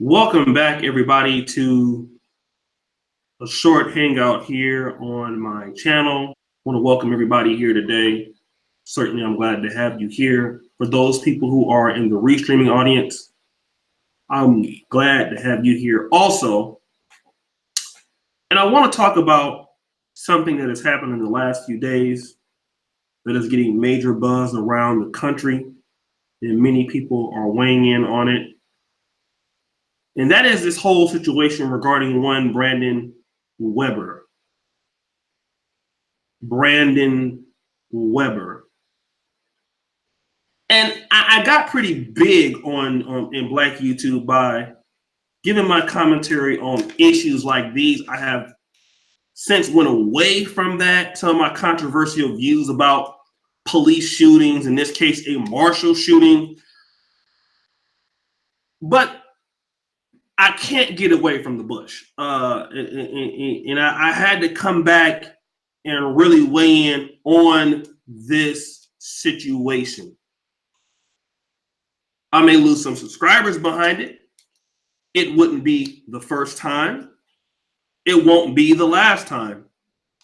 Welcome back, everybody, to a short hangout here on my channel. I want to welcome everybody here today. Certainly, I'm glad to have you here. For those people who are in the restreaming audience, I'm glad to have you here also. And I want to talk about something that has happened in the last few days that is getting major buzz around the country, and many people are weighing in on it. And that is this whole situation regarding one Brandon Weber. Brandon Weber. And I got pretty big on in Black YouTube by giving my commentary on issues like these. I have since went away from that. Some of my controversial views about police shootings, in this case, a Marshall shooting. But I can't get away from the bush. And I had to come back and really weigh in on this situation. I may lose some subscribers behind it. It wouldn't be the first time. It won't be the last time.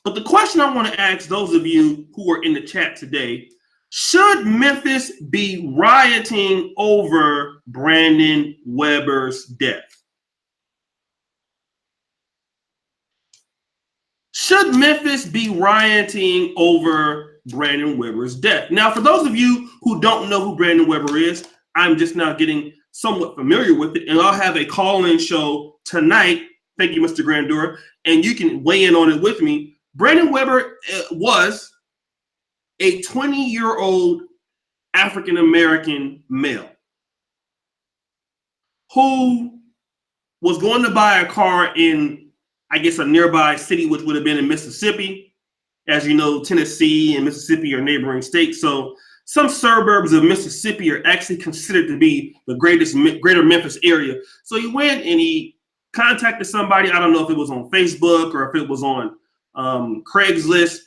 But the question I want to ask those of you who are in the chat today, should Memphis be rioting over Brandon Weber's death? Should Memphis be rioting over Brandon Weber's death? Now, for those of you who don't know who Brandon Weber is, I'm just now getting somewhat familiar with it, and I'll have a call-in show tonight. Thank you, Mr. Grandeur, and you can weigh in on it with me. Brandon Weber was a 20-year-old African-American male who was going to buy a car in, I guess, a nearby city, which would have been in Mississippi. As you know, Tennessee and Mississippi are neighboring states. So some suburbs of Mississippi are actually considered to be the greater Memphis area. So he went and he contacted somebody. I don't know if it was on Facebook or if it was on Craigslist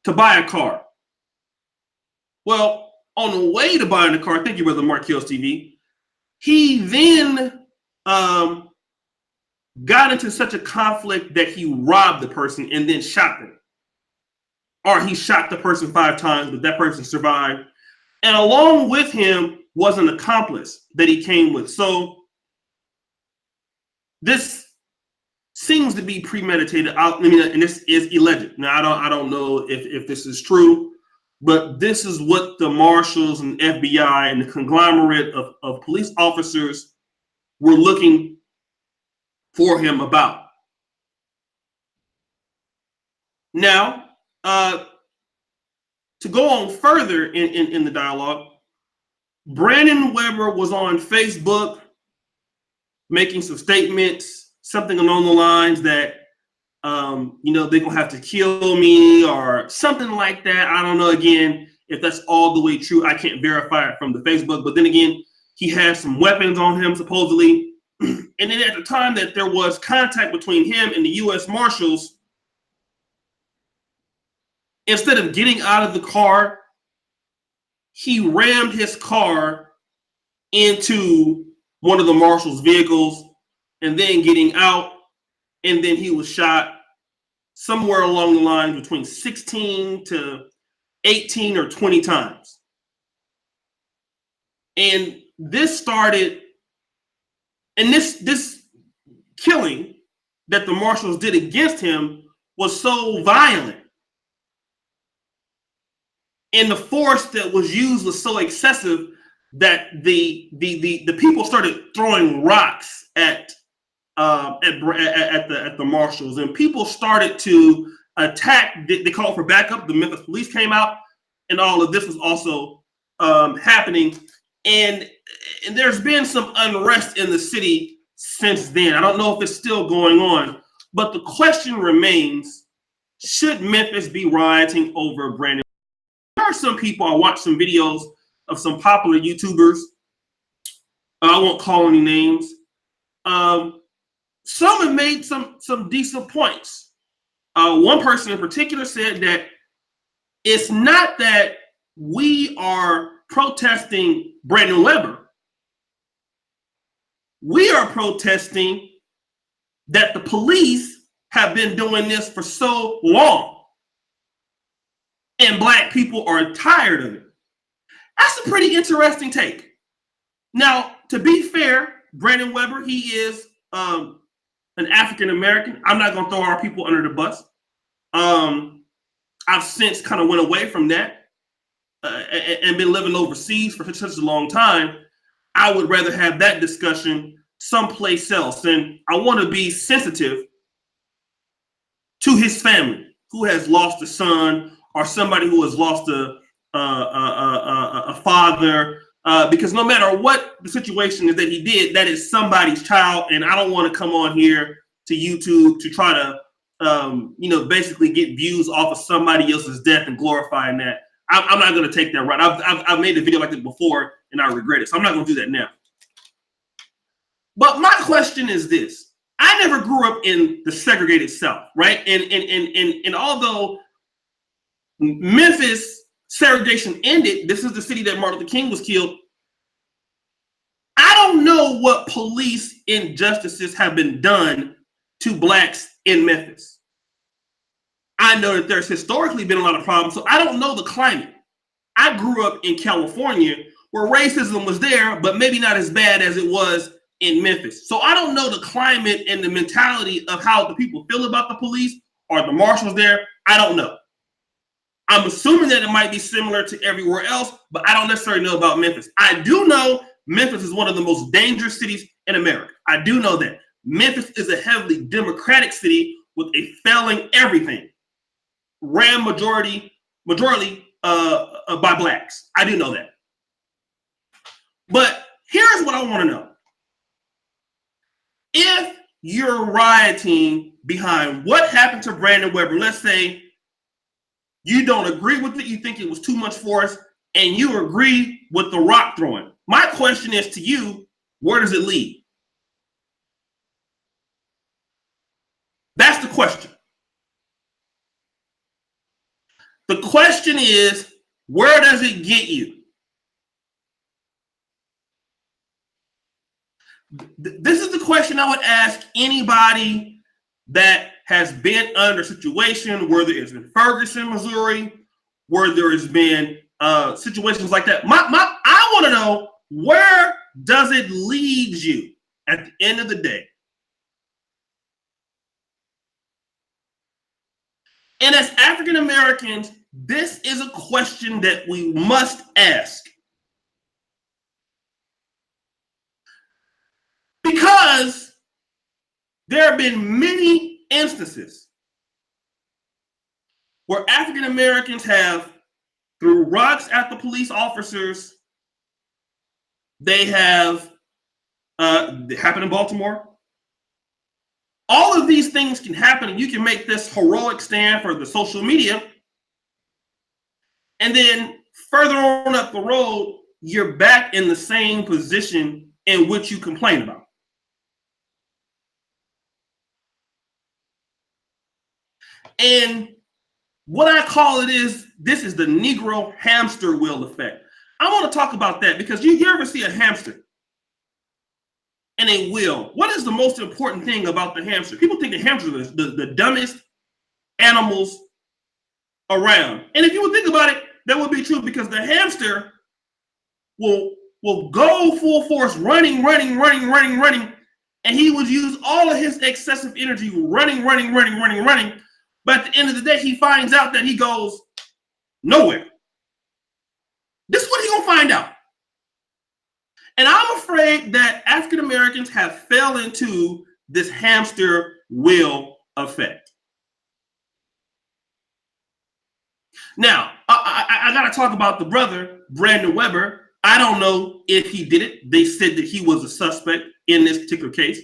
to buy a car. Well, on the way to buying the car, thank you, Brother Mark Kills TV, he then got into such a conflict that he robbed the person and then shot them. Or he shot the person 5 times, but that person survived. And along with him was an accomplice that he came with. So this seems to be premeditated. And this is alleged. Now, I don't know if this is true, but this is what the marshals and FBI and the conglomerate of police officers were looking for him about. Now, to go on further in the dialogue, Brandon Weber was on Facebook making some statements, something along the lines that, they're going to have to kill me or something like that. I don't know, again, if that's all the way true. I can't verify it from the Facebook. But then again, he has some weapons on him, supposedly. And then at the time that there was contact between him and the U.S. Marshals, instead of getting out of the car, he rammed his car into one of the Marshals' vehicles and then getting out, and then he was shot somewhere along the line between 16 to 18 or 20 times. And this started, and this killing that the Marshals did against him was so violent, and the force that was used was so excessive that the people started throwing rocks at the Marshals, and people started to attack. They called for backup. The Memphis police came out, and all of this was also happening. And there's been some unrest in the city since then. I don't know if it's still going on, but the question remains: should Memphis be rioting over Brandon? There are some people, I watched some videos of some popular YouTubers. I won't call any names. Some have made some decent points. One person in particular said that it's not that we are protesting Brandon Weber. We are protesting that the police have been doing this for so long, and Black people are tired of it. That's a pretty interesting take. Now, to be fair, Brandon Weber, he is an African American. I'm not going to throw our people under the bus. I've since kind of went away from that and been living overseas for such a long time. I would rather have that discussion someplace else. And I want to be sensitive to his family who has lost a son or somebody who has lost a father. Because no matter what the situation is that he did, that is somebody's child. And I don't want to come on here to YouTube to try to, basically get views off of somebody else's death and glorifying that. I'm not going to take that right. I've made a video like this before and I regret it. So I'm not going to do that now. But my question is this. I never grew up in the segregated South, right? And although Memphis segregation ended, this is the city that Martin Luther King was killed. I don't know what police injustices have been done to Blacks in Memphis. I know that there's historically been a lot of problems, so I don't know the climate. I grew up in California where racism was there, but maybe not as bad as it was in Memphis. So I don't know the climate and the mentality of how the people feel about the police or the marshals there. I don't know. I'm assuming that it might be similar to everywhere else, but I don't necessarily know about Memphis. I do know Memphis is one of the most dangerous cities in America. I do know that. Memphis is a heavily Democratic city with a failing everything. Ran majority by Blacks. I do know that. But here's what I want to know. If you're rioting behind what happened to Brandon Weber, let's say you don't agree with it, you think it was too much force, and you agree with the rock throwing. My question is to you, where does it lead? That's the question. The question is, where does it get you? This is the question I would ask anybody that has been under a situation where there has been Ferguson, Missouri, where there has been situations like that. I want to know, where does it lead you at the end of the day? And as African Americans, this is a question that we must ask. Because there have been many instances where African Americans have threw rocks at the police officers. They have happened in Baltimore. All of these things can happen, and you can make this heroic stand for the social media. And then further on up the road, you're back in the same position in which you complain about. And what I call it is, this is the Negro hamster wheel effect. I want to talk about that because you ever see a hamster and a wheel? What is the most important thing about the hamster? People think the hamster is the dumbest animals around. And if you would think about it, that would be true, because the hamster will go full force running, and he would use all of his excessive energy running. But at the end of the day, he finds out that he goes nowhere. This is what he's gonna find out. And I'm afraid that African Americans have fell into this hamster wheel effect. Now, I got to talk about the brother, Brandon Weber. I don't know if he did it. They said that he was a suspect in this particular case,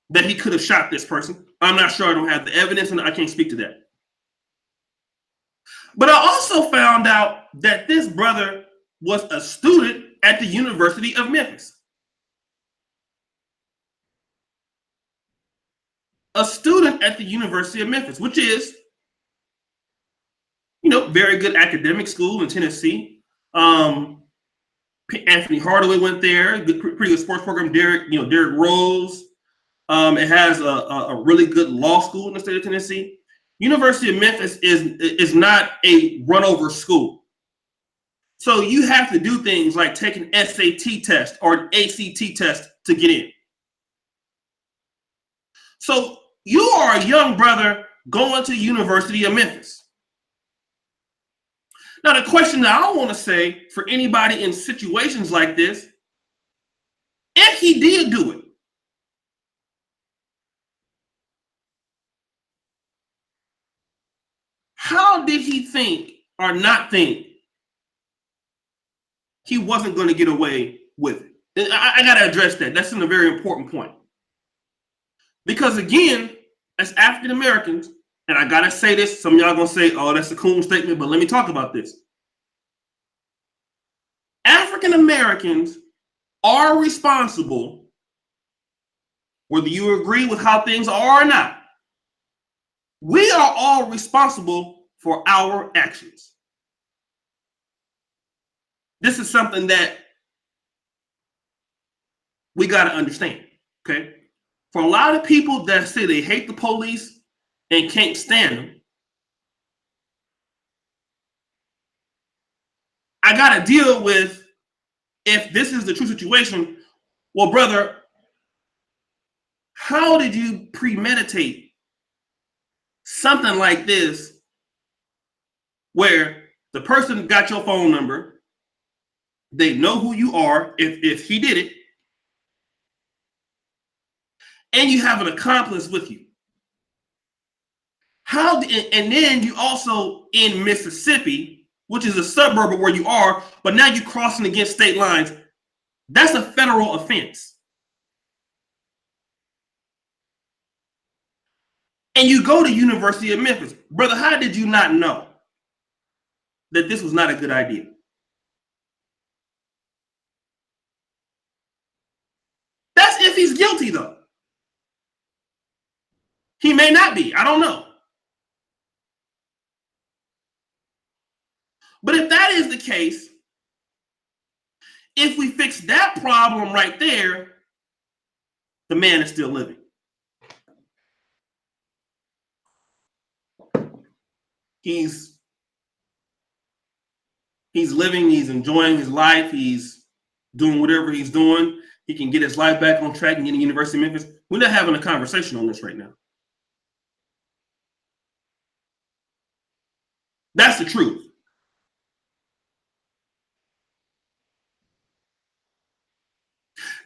that he could have shot this person. I'm not sure. I don't have the evidence, and I can't speak to that. But I also found out that this brother was a student at the University of Memphis. A student at the University of Memphis, which is, very good academic school in Tennessee. Anthony Hardaway went there. Pretty good sports program. Derrick Rose. It has a really good law school in the state of Tennessee. University of Memphis is not a run-over school. So you have to do things like take an SAT test or an ACT test to get in. So you are a young brother going to the University of Memphis. Now, the question that I want to say for anybody in situations like this, if he did do it, how did he think or not think he wasn't going to get away with it? And I got to address that. That's a very important point. Because again, as African Americans, and I got to say this, some of y'all going to say, oh, that's a cool statement, but let me talk about this. African Americans are responsible, whether you agree with how things are or not. We are all responsible for our actions. This is something that we got to understand, okay? For a lot of people that say they hate the police and can't stand them, I got to deal with, if this is the true situation, well, brother, how did you premeditate something like this where the person got your phone number, they know who you are if he did it, and you have an accomplice with you? And then you also in Mississippi, which is a suburb of where you are, but now you're crossing against state lines. That's a federal offense. And you go to University of Memphis. Brother, how did you not know that this was not a good idea? That's if he's guilty, though. He may not be. I don't know. But if that is the case, if we fix that problem right there, the man is still living. He's living, he's enjoying his life, he's doing whatever he's doing. He can get his life back on track and get to the University of Memphis. We're not having a conversation on this right now. That's the truth.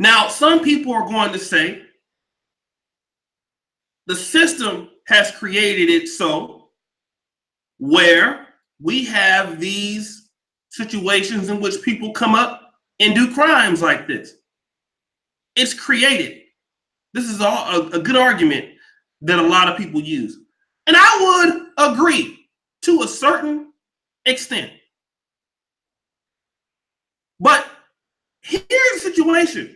Now, some people are going to say the system has created it so where we have these situations in which people come up and do crimes like this. It's created. This is all a good argument that a lot of people use. And I would agree to a certain extent. But here's the situation.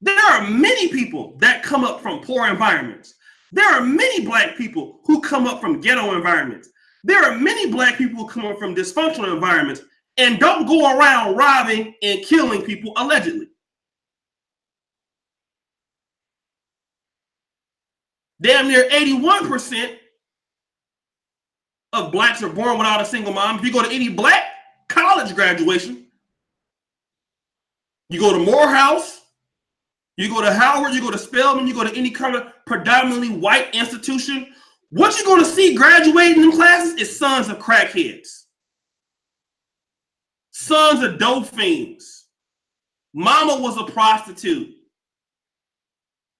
There are many people that come up from poor environments. There are many Black people who come up from ghetto environments. There are many Black people who come up from dysfunctional environments and don't go around robbing and killing people allegedly. Damn near 81% of Blacks are born without a single mom. If you go to any Black college graduation, you go to Morehouse, you go to Howard, you go to Spelman, you go to any kind of predominantly white institution, what you're going to see graduating in classes is sons of crackheads, sons of dope fiends. Mama was a prostitute.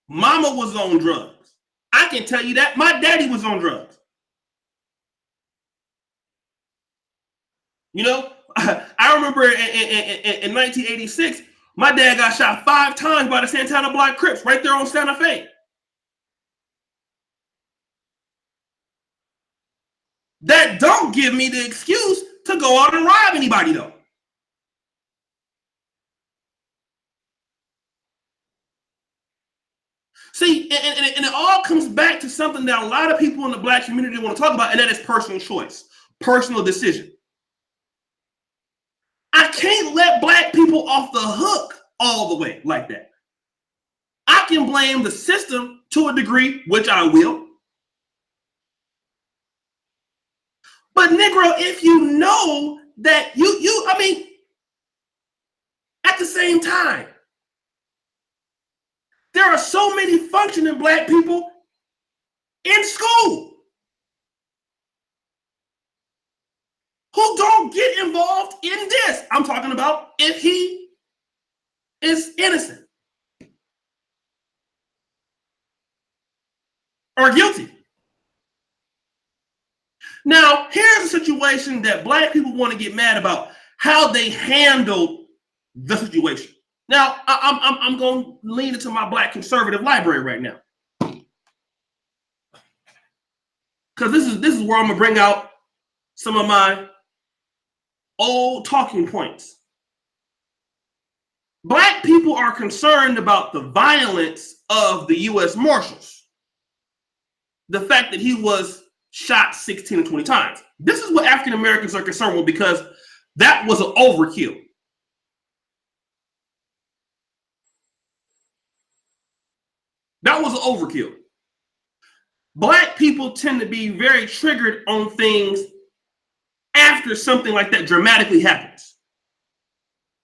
Mama was on drugs. I can tell you that. My daddy was on drugs. You know, I remember in 1986, my dad got shot 5 times by the Santana Block Crips right there on Santa Fe. That don't give me the excuse to go out and rob anybody, though. See, and it all comes back to something that a lot of people in the Black community want to talk about, and that is personal choice, personal decision. I can't let Black people people off the hook all the way like that. I can blame the system to a degree, which I will. But Negro, if you know that I mean, at the same time, there are so many functioning Black people in school who don't get involved in this. I'm talking about if he is innocent or guilty. Now, here's a situation that Black people want to get mad about, how they handled the situation. Now, I'm going to lean into my Black conservative library right now, because this is where I'm going to bring out some of my old talking points. Black people are concerned about the violence of the U.S. Marshals, the fact that he was shot 16 or 20 times. This is what African Americans are concerned with, because that was an overkill. That was an overkill. Black people tend to be very triggered on things after something like that dramatically happens.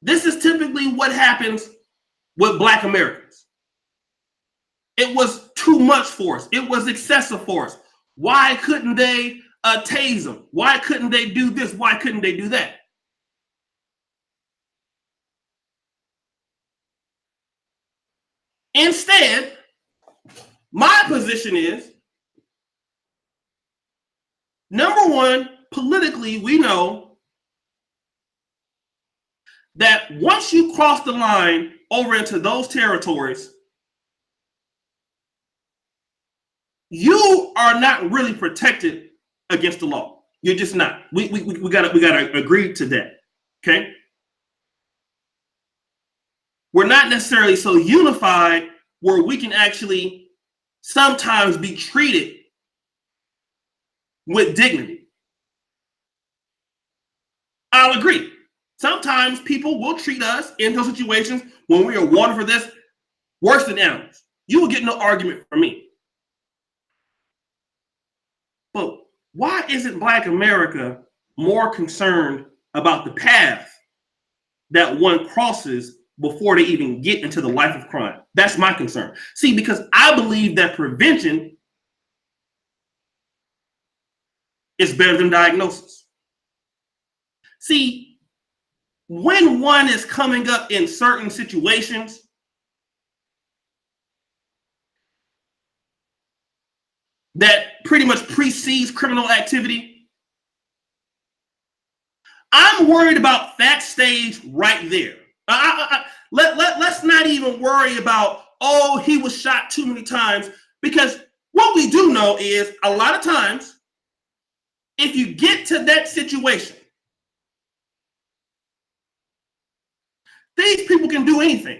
This is typically what happens with Black Americans. It was too much force. It was excessive force. Why couldn't they tase them? Why couldn't they do this? Why couldn't they do that? Instead, my position is, number one, politically, we know that once you cross the line over into those territories, you are not really protected against the law. You're just not. We gotta agree to that. Okay. We're not necessarily so unified where we can actually sometimes be treated with dignity. I'll agree. Sometimes people will treat us in those situations when we are wanted for this worse than animals. You will get no argument from me. But why isn't Black America more concerned about the path that one crosses before they even get into the life of crime? That's my concern. See, because I believe that prevention is better than diagnosis. See, when one is coming up in certain situations, that pretty much precedes criminal activity, I'm worried about that stage right there. Let's not even worry about, oh, he was shot too many times, because what we do know is a lot of times, if you get to that situation, these people can do anything.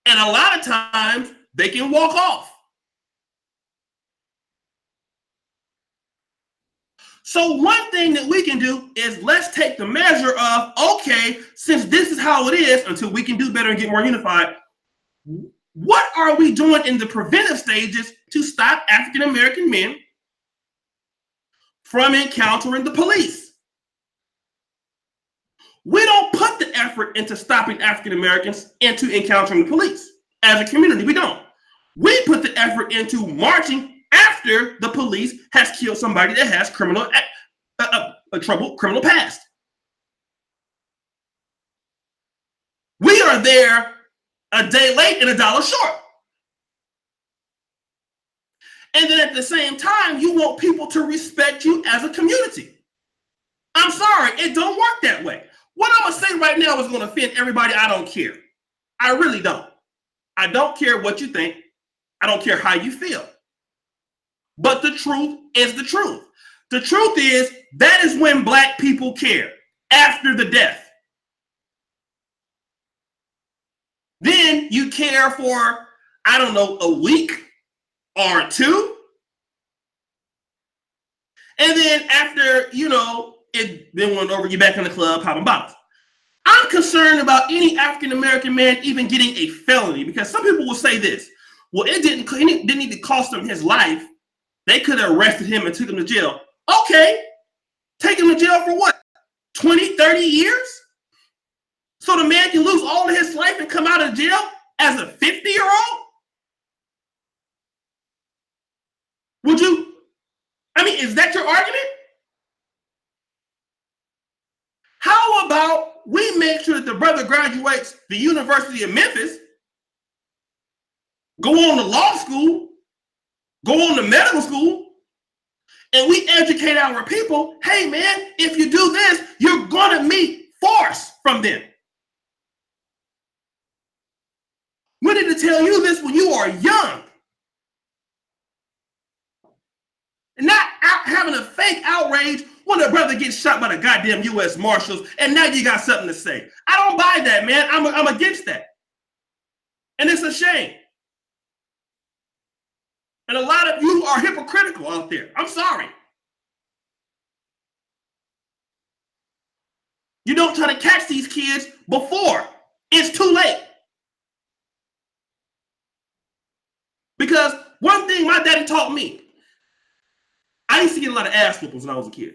And a lot of times they can walk off. So one thing that we can do is let's take the measure of, okay, since this is how it is, until we can do better and get more unified, what are we doing in the preventive stages to stop African American men from encountering the police? We don't put the effort into stopping African Americans into encountering the police as a community. We don't. We put the effort into marching after the police has killed somebody that has criminal past. We are there a day late and a dollar short. And then at the same time, you want people to respect you as a community. I'm sorry, it don't work that way. What I'm gonna say right now is gonna offend everybody. I don't care. I really don't. I don't care what you think. I don't care how you feel. But the truth is the truth. The truth is that is when Black people care, after the death. Then you care for, I don't know, a week or two. And then after, it then went over, you back in the club popping bottles. I'm concerned about any African-American man even getting a felony, because some people will say this, well, it didn't need to cost him his life. They could have arrested him and took him to jail. Okay, take him to jail for what? 20, 30 years? So the man can lose all of his life and come out of jail as a 50-year-old? Would you? I mean, is that your argument? How about we make sure that the brother graduates the University of Memphis, go on to law school, go on to medical school, and we educate our people. Hey, man, if you do this, you're going to meet force from them. We need to tell you this when you are young. And not having a fake outrage when a brother gets shot by the goddamn U.S. Marshals, and now you got something to say. I don't buy that, man. I'm against that. And it's a shame. And a lot of you are hypocritical out there. I'm sorry. You don't try to catch these kids before it's too late. Because one thing my daddy taught me, I used to get a lot of ass whoopings when I was a kid.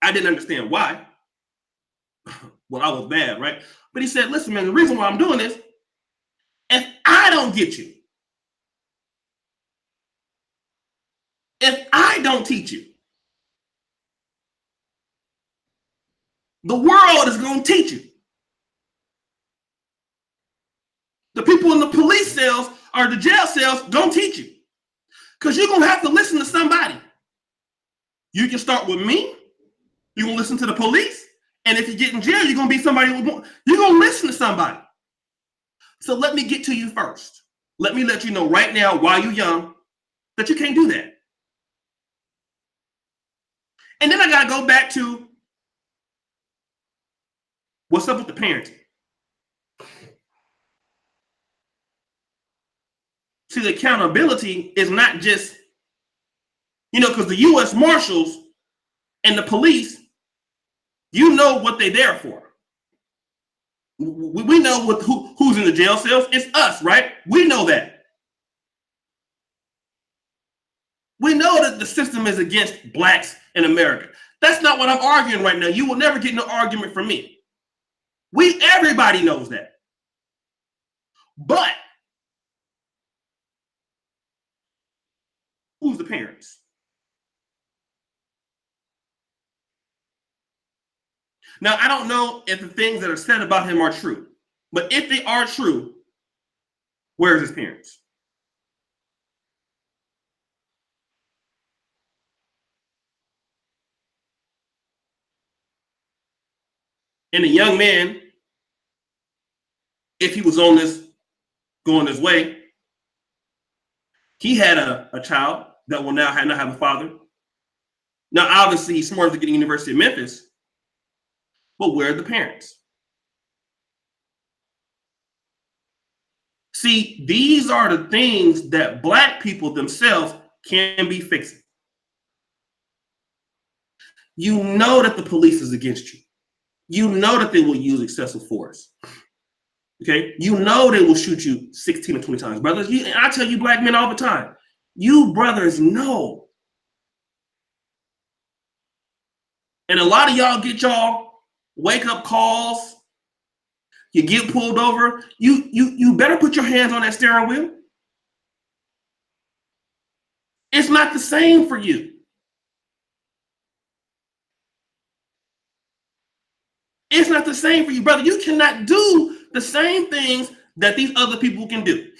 I didn't understand why. Well, I was bad, right? But he said, listen, man, the reason why I'm doing this, if I don't get you, if I don't teach you, the world is going to teach you. The people in the police cells or the jail cells don't teach you. Because you're going to have to listen to somebody. You can start with me. You're going to listen to the police. And if you get in jail, you're going to be somebody you're going to listen to somebody. So let me get to you first. Let me let you know right now, while you're young, that you can't do that. And then I got to go back to what's up with the parenting. See, the accountability is not just, because the U.S. Marshals and the police, you know what they're there for. We know who's in the jail cells. It's us, right? We know that. We know that the system is against blacks in America. That's not what I'm arguing right now. You will never get no argument from me. Everybody knows that. But who's the parents? Now, I don't know if the things that are said about him are true, but if they are true, where's his parents? And a young man, if he was going this way, he had a child that will now not have a father. Now, obviously, he's smart to get to the University of Memphis, but where are the parents? See, these are the things that black people themselves can be fixing. You know that the police is against you. You know that they will use excessive force. Okay? You know they will shoot you 16 or 20 times. Brothers, I tell you black men all the time, you brothers know. And a lot of y'all get y'all wake-up calls. You get pulled over. You better put your hands on that steering wheel. It's not the same for you. It's not the same for you, brother. You cannot do the same things that these other people can do.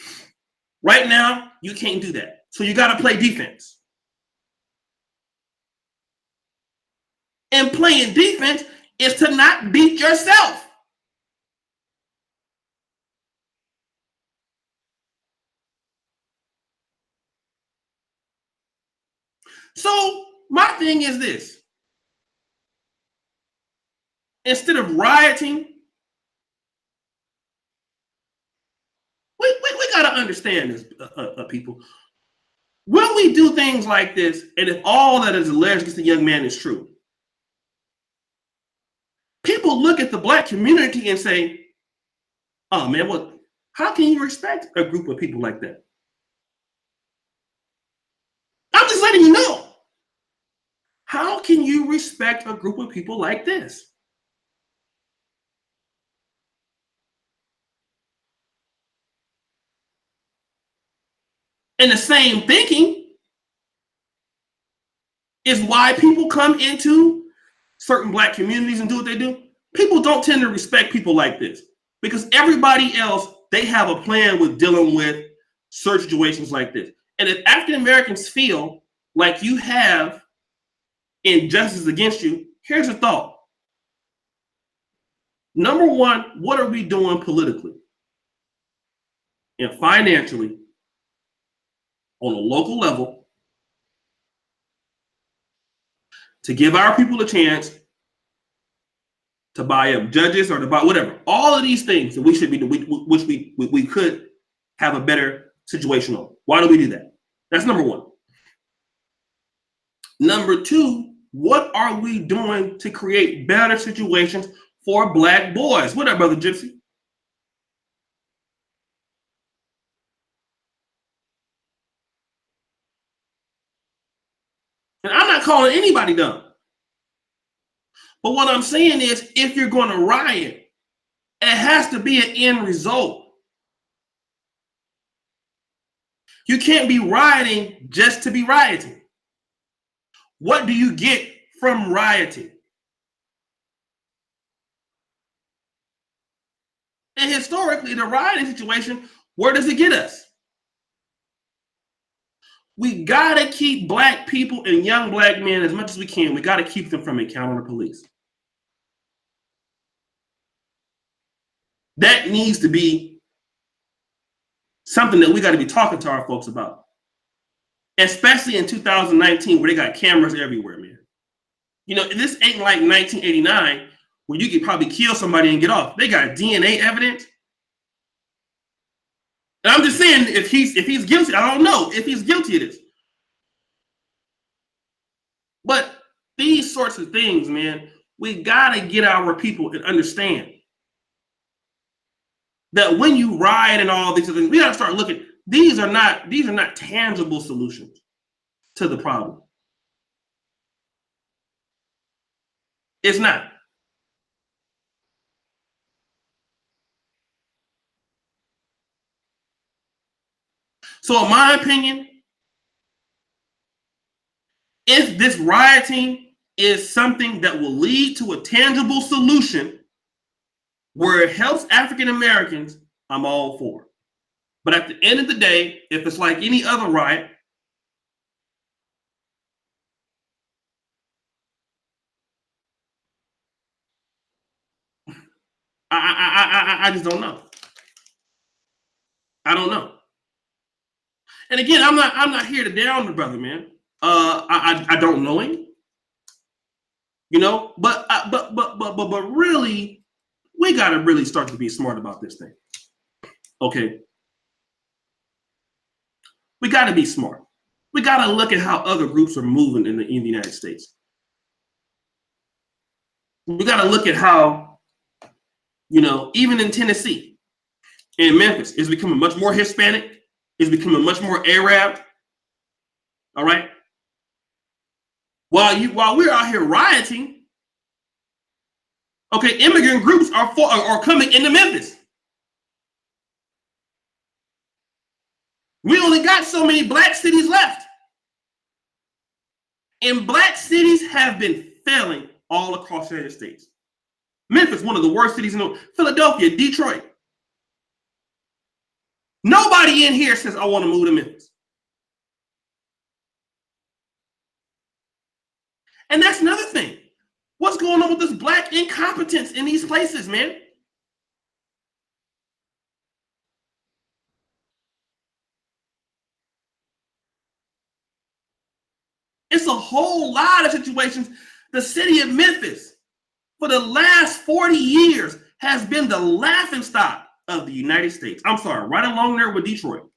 Right now, you can't do that. So you got to play defense. And playing defense is to not beat yourself. So my thing is this. Instead of rioting, we got to understand this, people. When we do things like this, and if all that is alleged against the young man is true, people look at the black community and say, oh man, what? How can you respect a group of people like that? I'm just letting you know. How can you respect a group of people like this? And the same thinking is why people come into certain black communities and do what they do. People don't tend to respect people like this because everybody else, they have a plan with dealing with certain situations like this. And if African Americans feel like you have injustice against you, here's a thought. Number one, what are we doing politically and financially on a local level to give our people a chance to buy up judges or to buy whatever? All of these things that we should be doing, which we could have a better situation on. Why do we do that? That's number one. Number two, what are we doing to create better situations for black boys? What up, Brother Gypsy? And I'm not calling anybody dumb. But what I'm saying is, if you're going to riot, it has to be an end result. You can't be rioting just to be rioting. What do you get from rioting? And historically, the rioting situation, where does it get us? We got to keep black people and young black men as much as we can. We got to keep them from encountering the police. That needs to be something that we got to be talking to our folks about. Especially in 2019, where they got cameras everywhere, man. You know, this ain't like 1989 where you could probably kill somebody and get off. They got DNA evidence. And I'm just saying, if he's guilty, I don't know if he's guilty of this. But these sorts of things, man, we gotta get our people to understand that when you riot and all these things, we gotta start looking. These are not tangible solutions to the problem. It's not. So, in my opinion, if this rioting is something that will lead to a tangible solution where it helps African Americans, I'm all for it. But at the end of the day, if it's like any other riot, I just don't know. I don't know. And again, I'm not here to down the brother, man. I don't know him, you know. But really, we got to really start to be smart about this thing. Okay, we got to be smart. We got to look at how other groups are moving in the United States. We got to look at how, you know, even in Tennessee, in Memphis, it's becoming much more Hispanic. It's becoming much more Arab. All right. While we're out here rioting, okay, immigrant groups are coming into Memphis. We only got so many black cities left. And black cities have been failing all across the United States. Memphis, one of the worst cities in the world. Philadelphia, Detroit. Nobody in here says, I want to move to Memphis. And that's another thing. What's going on with this black incompetence in these places, man? It's a whole lot of situations. The city of Memphis, for the last 40 years, has been the laughingstock of the United States. I'm sorry, right along there with Detroit.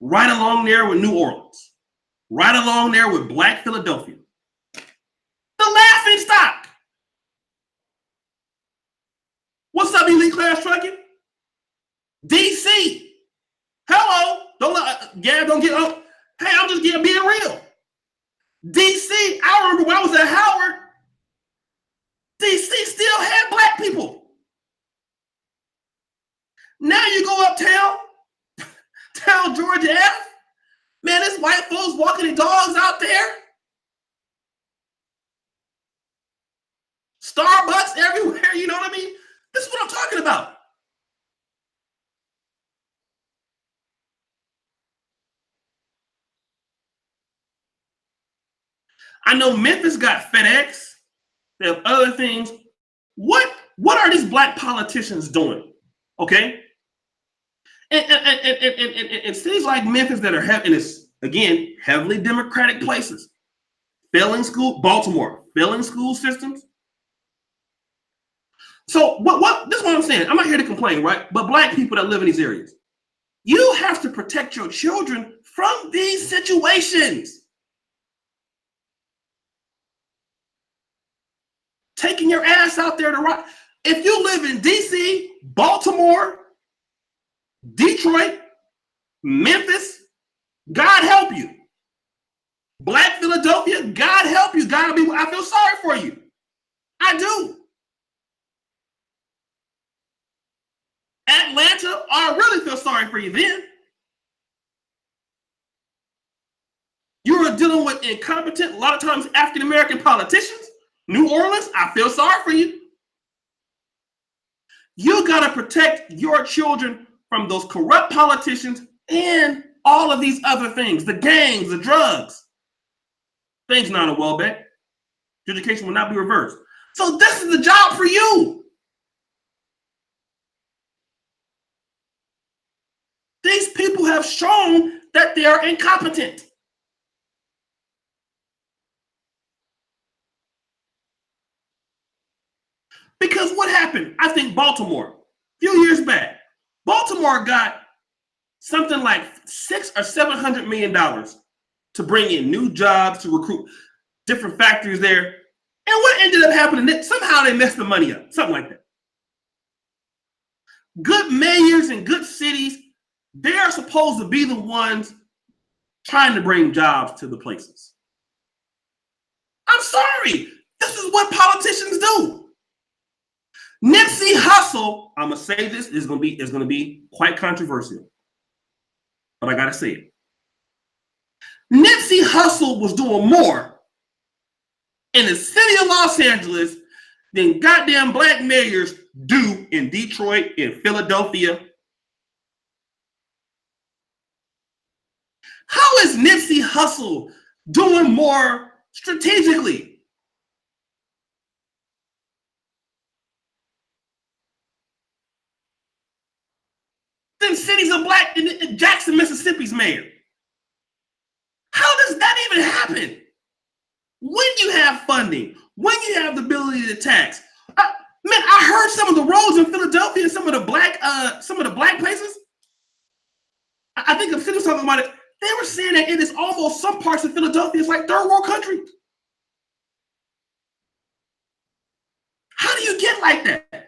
Right along there with New Orleans. Right along there with Black Philadelphia. The laughingstock. up, elite class trucking? DC. Hello. Don't get up. Hey, I'm just being real. DC, I remember when I was at Howard, DC still had black people. Now you go uptown, Georgia F. Man, there's white folks walking their dogs out there. Starbucks everywhere, you know what I mean? This is what I'm talking about. I know Memphis got FedEx. They have other things. What are these black politicians doing? Okay? And cities like Memphis that are having this, again, heavily Democratic places. Failing school, Baltimore, failing school systems. So this is what I'm saying. I'm not here to complain, right? But black people that live in these areas, you have to protect your children from these situations. Taking your ass out there to rock. If you live in DC, Baltimore, Detroit, Memphis, God help you. Black Philadelphia, God help you. I feel sorry for you. I do. Atlanta, I really feel sorry for you then. You are dealing with incompetent, a lot of times African-American politicians. New Orleans, I feel sorry for you. You got to protect your children from those corrupt politicians and all of these other things, the gangs, the drugs. Things not a Welbeck. Education will not be reversed. So this is the job for you. These people have shown that they are incompetent. Because what happened? I think Baltimore, a few years back, Baltimore got something like $600 or $700 million to bring in new jobs, to recruit different factories there. And what ended up happening? Somehow they messed the money up, something like that. Good mayors in good cities, they are supposed to be the ones trying to bring jobs to the places. I'm sorry. This is what politicians do. Nipsey Hussle, I'm gonna say this, is gonna be quite controversial, but I gotta say it. Nipsey Hussle was doing more in the city of Los Angeles than goddamn black mayors do in Detroit, in Philadelphia. How is Nipsey Hussle doing more strategically? Than cities of black in Jackson, Mississippi's mayor? How does that even happen? When you have funding, when you have the ability to tax. I heard some of the roads in Philadelphia and some of the black places. I think the city was talking about it. They were saying that it is almost, some parts of Philadelphia is like third world country. How do you get like that?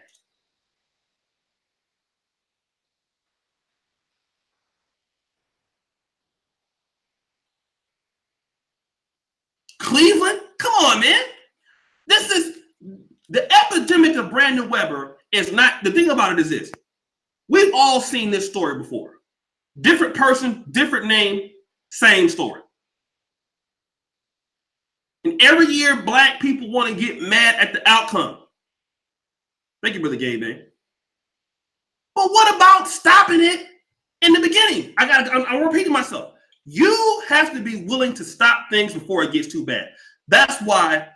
Cleveland? Come on, man. This is the epidemic of Brandon Weber. Is not, the thing about it is this. We've all seen this story before. Different person, different name, same story. And every year, black people want to get mad at the outcome. Thank you, Brother Gabe, man. But what about stopping it in the beginning? I'm repeating myself. You have to be willing to stop things before it gets too bad. That's why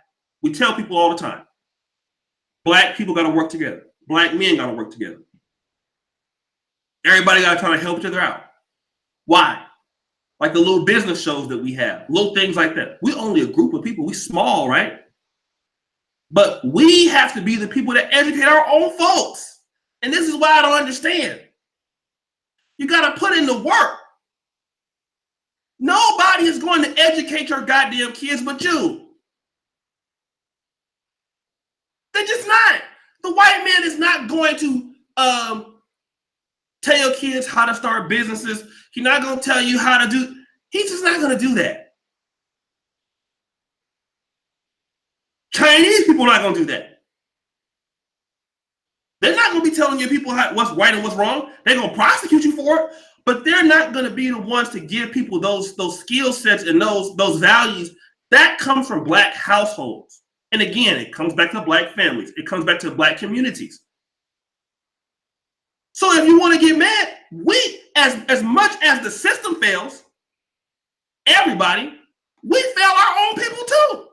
we tell people all the time, black people got to work together. Black men got to work together. Everybody got to try to help each other out. Why? Like the little business shows that we have, little things like that. We're only a group of people. We're small, right? But we have to be the people that educate our own folks. And this is why I don't understand. You got to put in the work. Nobody is going to educate your goddamn kids but you. They're just not. The white man is not going to tell your kids how to start businesses. He's not going to tell you how to do. He's just not going to do that. Chinese people are not going to do that. They're not going to be telling your people what's right and what's wrong. They're going to prosecute you for it, but they're not going to be the ones to give people those skill sets and those values. That comes from Black households. And again, it comes back to Black families. It comes back to Black communities. So if you want to get mad, we, as much as the system fails, everybody, we fail our own people too.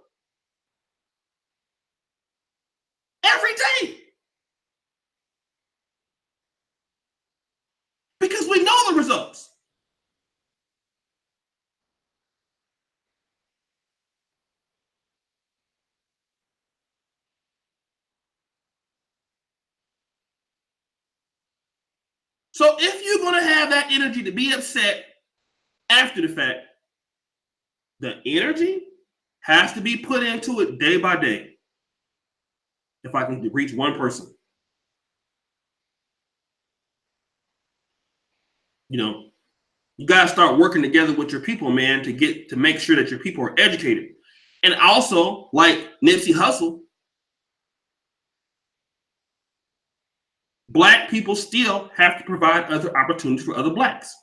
Every day. Because we know the results. So if you're going to have that energy to be upset after the fact, the energy has to be put into it day by day. If I can reach one person, you know, you got to start working together with your people, man, to make sure that your people are educated. And also, like Nipsey Hussle, Black people still have to provide other opportunities for other Blacks.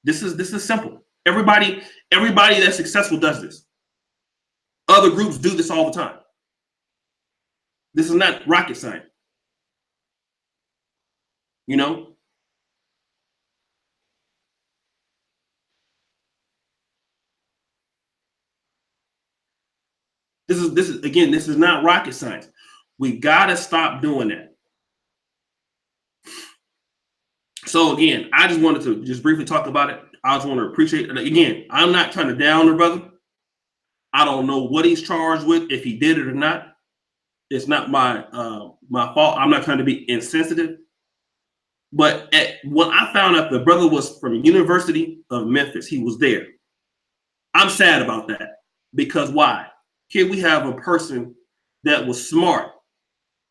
This is simple. Everybody that's successful does this. Other groups do this all the time. This is not rocket science. You know? This is not rocket science. We gotta stop doing that. So again, I just wanted to just briefly talk about it. I just want to appreciate it. Again, I'm not trying to down the brother. I don't know what he's charged with, if he did it or not. It's not my fault. I'm not trying to be insensitive. But when I found out the brother was from University of Memphis, he was there. I'm sad about that. Because why? Here we have a person that was smart,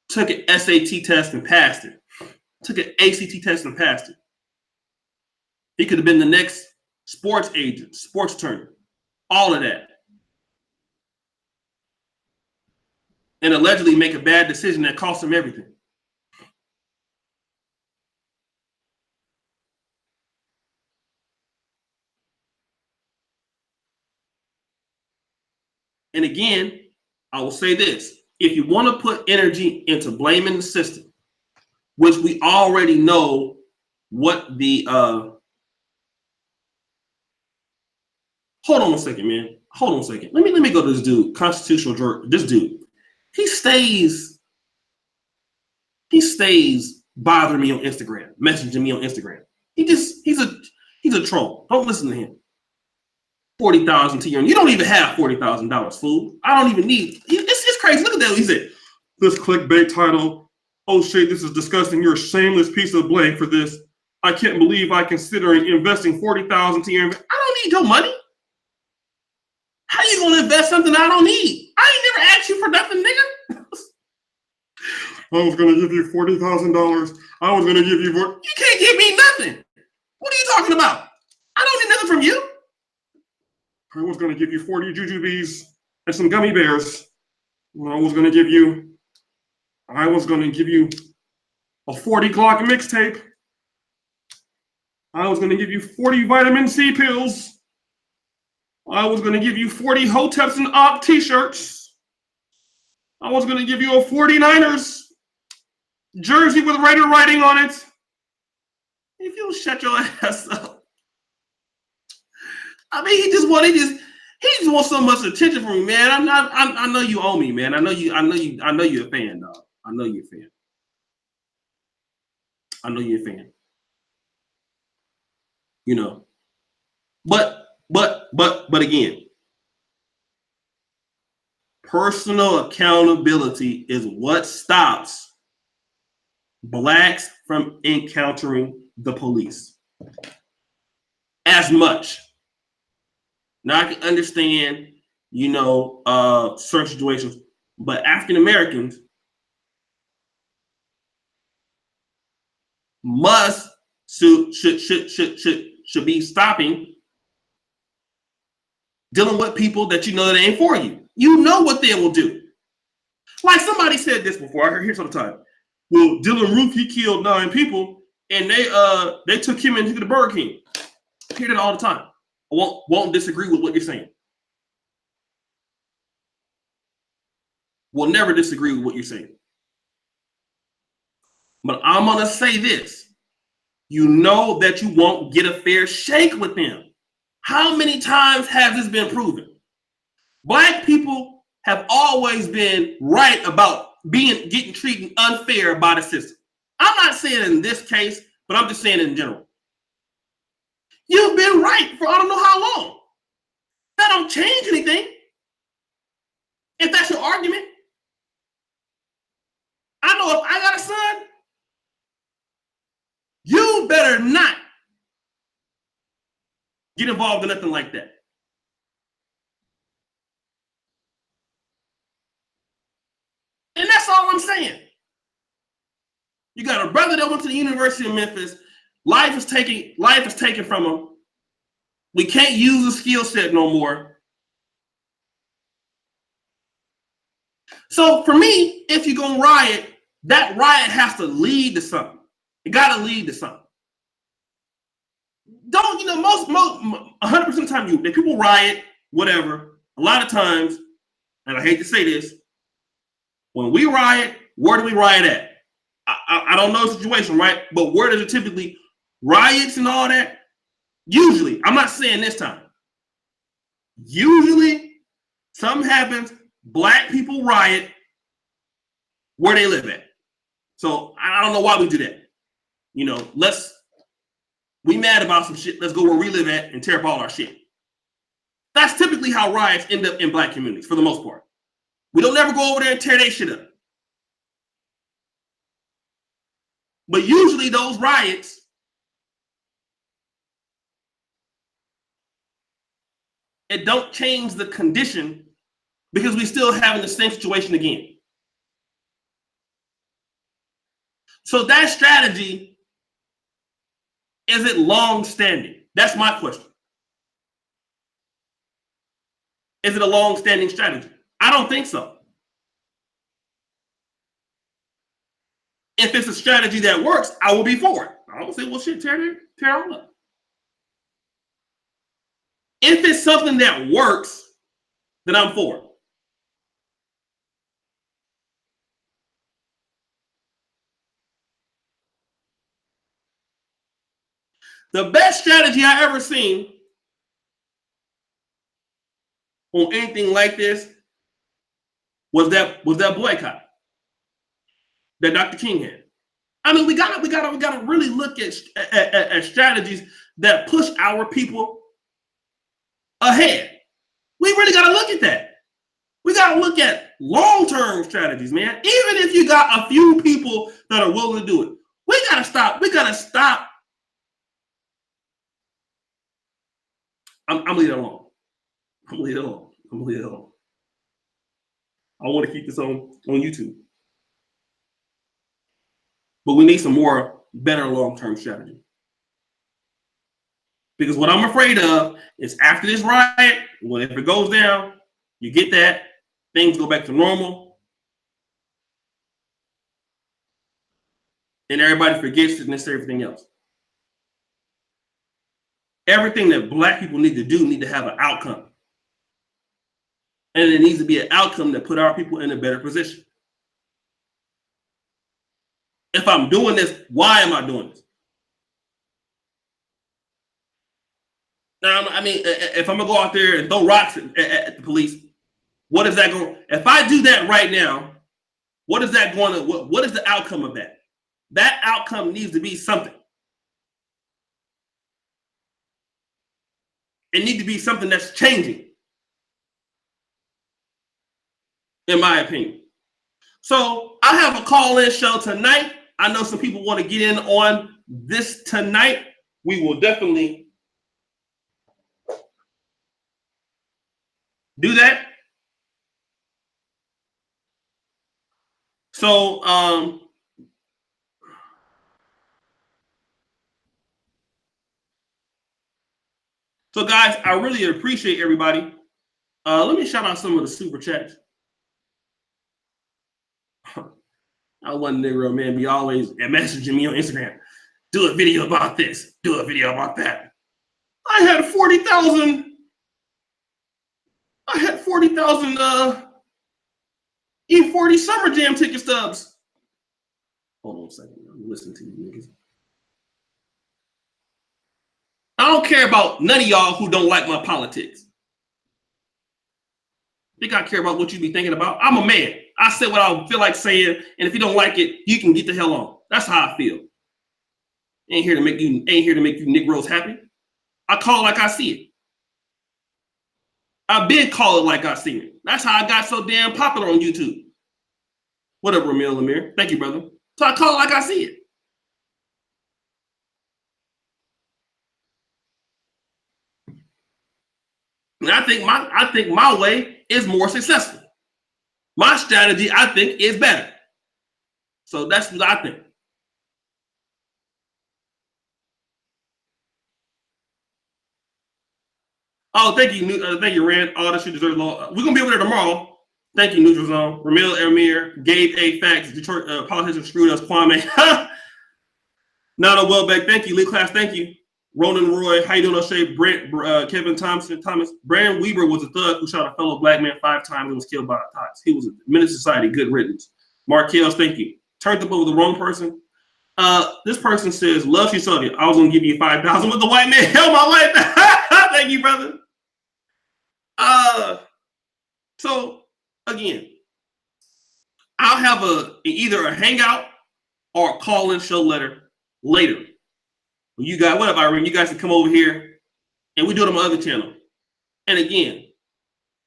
took an SAT test and passed it, took an ACT test and passed it. He could have been the next sports agent, sports attorney, all of that. And allegedly make a bad decision that cost him everything. And again, I will say this. If you want to put energy into blaming the system, which we already know what the hold on a second, man. Hold on a second. Let me go to this dude, constitutional juror. This dude, he stays bothering me on Instagram, messaging me on Instagram. He's a troll. Don't listen to him. 40,000 to you. You don't even have $40,000, fool. I don't even need. It's crazy. Look at that. He said, "This clickbait title. Oh shit, this is disgusting. You're a shameless piece of blame for this. I can't believe I considering investing 40,000 to your. I don't need your money. How you gonna invest something I don't need? I ain't never asked you for nothing, nigga. I was gonna give you $40,000. I was gonna give you more. You can't give me nothing. What are you talking about? I don't need nothing from you. I was gonna give you 40 jujubes and some gummy bears. I was gonna give you a 40 Glock mixtape. I was gonna give you 40 vitamin C pills. I was going to give you 40 Hoteps and Op t-shirts. I was going to give you a 49ers jersey with Raider writing on it. If you'll shut your ass up. I mean, he just wants so much attention from me, man. I know you owe me, man. I know you're a fan, dog. I know you're a fan. I know you're a fan. You know. But again, personal accountability is what stops Blacks from encountering the police as much. Now I can understand, certain situations, but African Americans, should be stopping dealing with people that you know that ain't for you. You know what they will do. Like somebody said this before. I hear this all the time. Well, Dylan Roof, he killed 9 people, and they took him into the Burger King. I hear that all the time. I won't disagree with what you're saying. We'll never disagree with what you're saying. But I'm going to say this. You know that you won't get a fair shake with them. How many times has this been proven? Black people have always been right about getting treated unfair by the system. I'm not saying in this case, but I'm just saying in general. You've been right for I don't know how long. That don't change anything. If that's your argument. I know if I got a son, you better not get involved in nothing like that. And that's all I'm saying. You got a brother that went to the University of Memphis. Life is taken from him. We can't use the skill set no more. So for me, if you're going to riot, that riot has to lead to something. It got to lead to something. Don't, 100% of the time, if people riot, whatever, a lot of times, and I hate to say this, when we riot, where do we riot at? I don't know the situation, right? But where does it typically, riots and all that? Usually, I'm not saying this time. Usually, something happens, Black people riot where they live at. So I don't know why we do that. We mad about some shit. Let's go where we live at and tear up all our shit. That's typically how riots end up in Black communities for the most part. We don't ever go over there and tear their shit up. But usually those riots, it don't change the condition because we still having the same situation again. So that strategy, is it long-standing? That's my question. Is it a long-standing strategy? I don't think so. If it's a strategy that works, I will be for it. I will say, well, shit, tear all up. If it's something that works, then I'm for it. The best strategy I ever seen on anything like this was that boycott that Dr. King had. I mean, we gotta really look at strategies that push our people ahead. We really gotta look at that. We gotta look at long-term strategies, man. Even if you got a few people that are willing to do it, we gotta stop. I'm leaving it alone. I'm leaving it alone. I want to keep this on YouTube. But we need some more better long-term strategy. Because what I'm afraid of is after this riot, well, if it goes down, you get that, things go back to normal, and everybody forgets and it's everything else. Everything that Black people need to have an outcome. And it needs to be an outcome that put our people in a better position. If I'm doing this, why am I doing this? Now, I mean, if I'm going to go out there and throw rocks at the police, what is that going? If I do that right now, what is that going to? What is the outcome of that? That outcome needs to be something. It needs to be something that's changing, in my opinion. So I have a call-in show tonight. I know some people want to get in on this tonight. We will definitely do that. So So, guys, I really appreciate everybody. Let me shout out some of the super chats. I wasn't Negro man be always messaging me on Instagram. Do a video about this. Do a video about that. I had 40,000. I had 40,000 E40 Summer Jam ticket stubs. Hold on a second. I'm listening to you niggas. I don't care about none of y'all who don't like my politics. I think I care about what you be thinking about. I'm a man. I say what I feel like saying, and if you don't like it, you can get the hell on. That's how I feel. Ain't here to make you Negroes happy. I call it like I see it. I've been call it like I see it. That's how I got so damn popular on YouTube. What up, Ramil Lamir? Thank you, brother. So I call it like I see it. And I think my way is more successful. My strategy, I think, is better. So that's what I think. Oh, thank you, Rand. All that shit deserves law. We're gonna be over there tomorrow. Thank you, Neutral Zone. Ramil Elmir, Gabe A. Facts, Detroit politicians screwed us. Kwame. Nana Welbeck, thank you. Lee Class, thank you. Ronan Roy, how you doing, Oshay? Brent, Kevin Thomas. Brandon Weaver was a thug who shot a fellow black man 5 times and was killed by cops. He was a menace to society. Good riddance. Mark Hills, thank you. Turned up over the wrong person. This person says, love you, Soviet. I was gonna give you 5,000 with the white man. Hell my life. Thank you, brother. So again, I'll have either a hangout or a call-in show letter later. You guys, what up, Irene? You guys can come over here and we do it on my other channel. And again,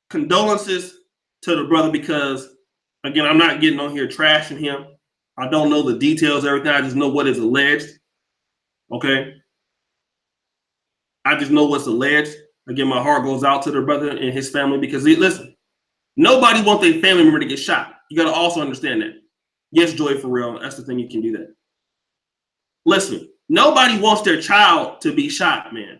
condolences to the brother because, again, I'm not getting on here trashing him. I don't know the details, everything. I just know what is alleged. Okay? I just know what's alleged. Again, my heart goes out to the brother and his family because, listen, nobody wants their family member to get shot. You got to also understand that. Yes, Joy, for real. That's the thing, you can do that. Listen, nobody wants their child to be shot, man.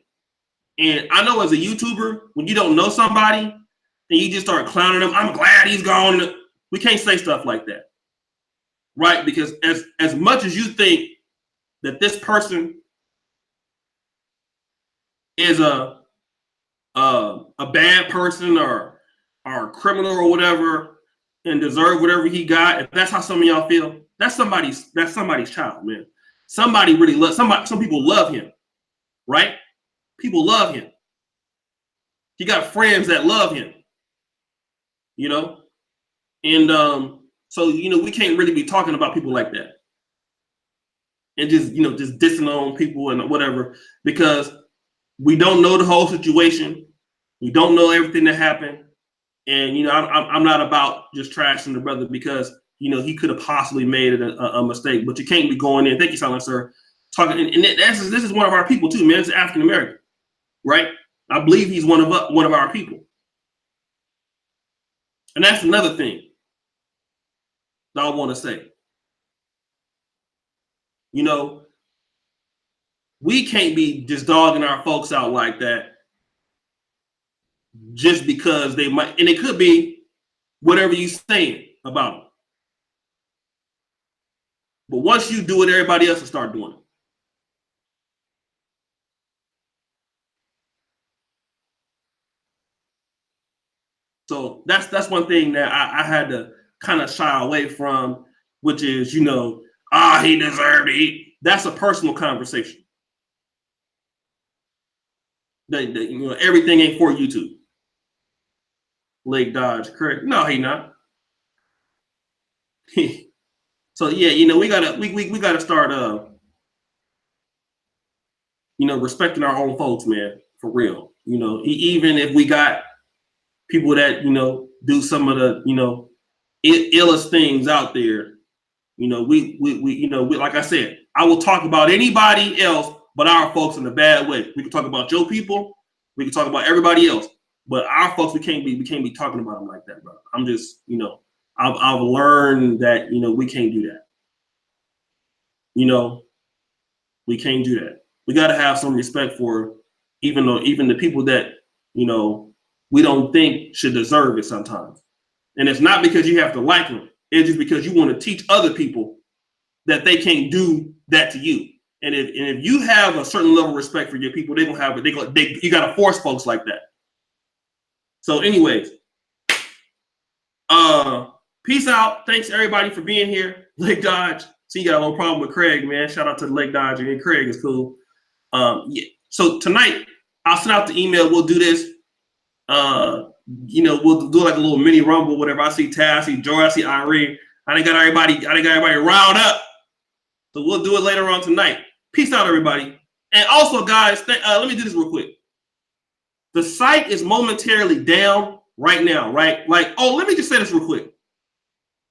And I know as a YouTuber, when you don't know somebody and you just start clowning them, I'm glad he's gone. We can't say stuff like that. Right? Because as much as you think that this person is a bad person or a criminal or whatever and deserve whatever he got, if that's how some of y'all feel, that's somebody's child, man. Somebody really loves some people love him, right? People love him. He got friends that love him, you know? And so, we can't really be talking about people like that. And just dissing on people and whatever, because we don't know the whole situation. We don't know everything that happened. And, I'm not about just trashing the brother because, he could have possibly made a mistake, but you can't be going in. Thank you, Silent Sir. Talking, and this is one of our people too, man. It's African American, right? I believe he's one of our people. And that's another thing that I want to say. We can't be just dogging our folks out like that just because they might, and it could be whatever you're saying about them. But once you do it, everybody else will start doing it. So that's one thing that I had to kind of shy away from, which is, he deserved it. That's a personal conversation. Everything ain't for YouTube. Lake Dodge, correct? No, he not. So yeah, we gotta start respecting our own folks, man, for real. Even if we got people that do some of the illest things out there, we like I said, I will talk about anybody else but our folks in a bad way. We can talk about your people, we can talk about everybody else, but our folks, we can't be talking about them like that, bro. I'm just I've learned that we can't do that. We can't do that. We got to have some respect for even the people that, you know, we don't think should deserve it sometimes. And it's not because you have to like them. It's just because you want to teach other people that they can't do that to you. And if you have a certain level of respect for your people, they don't have it. You got to force folks like that. So, anyways, peace out. Thanks everybody for being here. Lake Dodge. See, you got no problem with Craig, man. Shout out to Lake Dodge. And Craig is cool. Yeah. So tonight, I'll send out the email. We'll do this. You know, we'll do like a little mini rumble, whatever. I see Taz, I see Joy, I see Irene. I didn't got everybody riled up. So we'll do it later on tonight. Peace out, everybody. And also, guys, let me do this real quick. The site is momentarily down right now, right? Like, oh, let me just say this real quick.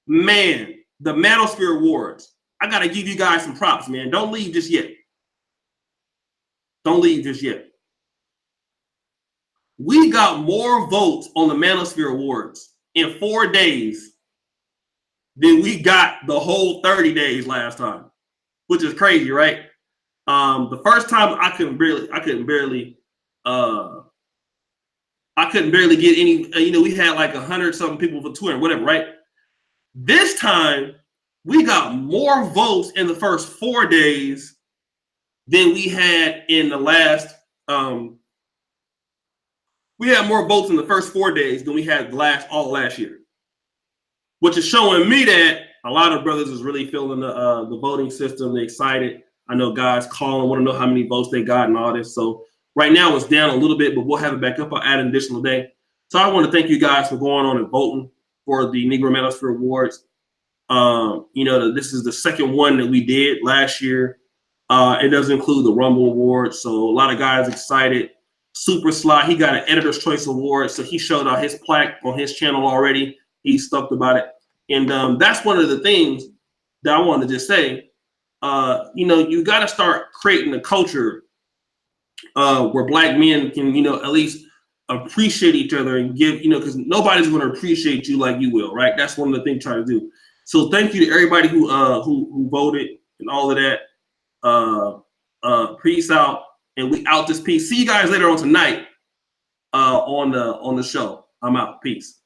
Man, the Manosphere Awards. I got to give you guys some props, man. Don't leave just yet. Don't leave just yet. We got more votes on the Manosphere Awards in 4 days than we got the whole 30 days last time, which is crazy, right? The first time I couldn't barely get any, you know, we had like 100 something people for Twitter, whatever, right? This time we got more votes in the first 4 days than we had in the last, we had more votes in the first 4 days than we had all last year, which is showing me that a lot of brothers is really feeling the voting system. They're excited. I know guys calling, want to know how many votes they got and all this. So right now it's down a little bit, but we'll have it back up. I'll add an additional day. So I want to thank you guys for going on and voting for the Negro Manosphere Awards. You know, this is the second one that we did last year. It does include the Rumble Award. So a lot of guys excited. Super Sly, he got an Editor's Choice Award. So he showed out his plaque on his channel already. He's stoked about it. And that's one of the things that I wanted to just say. You know, you got to start creating a culture where Black men can, you know, at least appreciate each other and give, you know, because nobody's going to appreciate you like you will, right? That's one of the things trying to do. So thank you to everybody who voted and all of that. Peace out, and we out this piece. See you guys later on tonight on the show. I'm out. Peace.